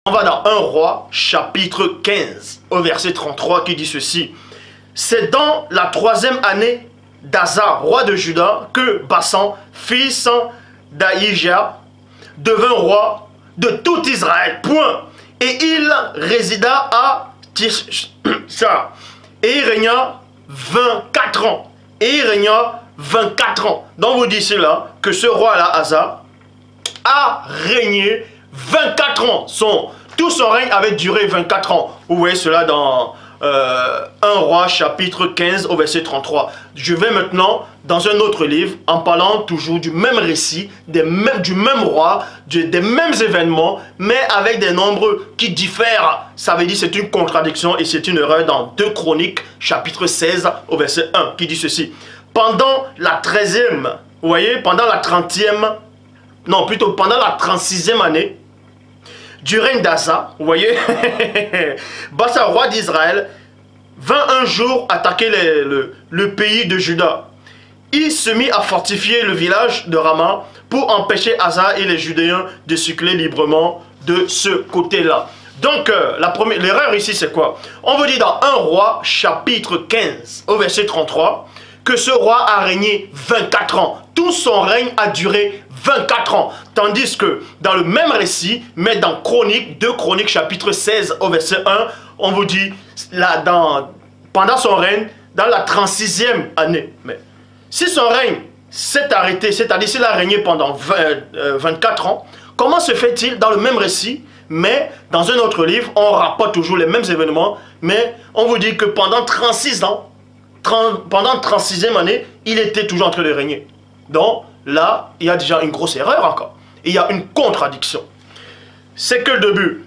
On va dans 1 Roi, chapitre 15, au verset 33, qui dit ceci. C'est dans la 3e année d'Asa, roi de Juda, que Bassan, fils d'Aïja, devint roi de tout Israël. Point. Et il résida à Tirsha. Et il régna 24 ans. Et il régna 24 ans. Donc vous dites là que ce roi-là, Asa, a régné 24 ans. Tout son règne avait duré 24 ans. Vous voyez cela dans 1 Roi chapitre 15 au verset 33. Je vais maintenant dans un autre livre en parlant toujours du même récit, du même roi, des mêmes événements, mais avec des nombres qui diffèrent. Ça veut dire que c'est une contradiction et c'est une erreur dans 2 Chroniques chapitre 16 au verset 1 qui dit ceci. Pendant la 13e, vous voyez, pendant la 30e, non plutôt pendant la 36e année, du règne d'Asa, vous voyez, Bassa, roi d'Israël, vint un jour attaquer le pays de Juda. Il se mit à fortifier le village de Rama pour empêcher Asa et les Judéens de circuler librement de ce côté-là. Donc, l'erreur ici, c'est quoi? On vous dit dans 1 Roi, chapitre 15, au verset 33, que ce roi a régné 24 ans. Tout son règne a duré 24 ans. Tandis que dans le même récit, mais dans Chronique, 2 Chroniques chapitre 16 au verset 1, on vous dit, là, pendant son règne, dans la 36e année. Mais si son règne s'est arrêté, c'est-à-dire s'il a régné pendant 24 ans, comment se fait-il dans le même récit, mais dans un autre livre, on rapporte toujours les mêmes événements, mais on vous dit que pendant 36 ans, pendant la 36e année, il était toujours en train de régner. Donc là, il y a déjà une grosse erreur encore. Il y a une contradiction. C'est que le début.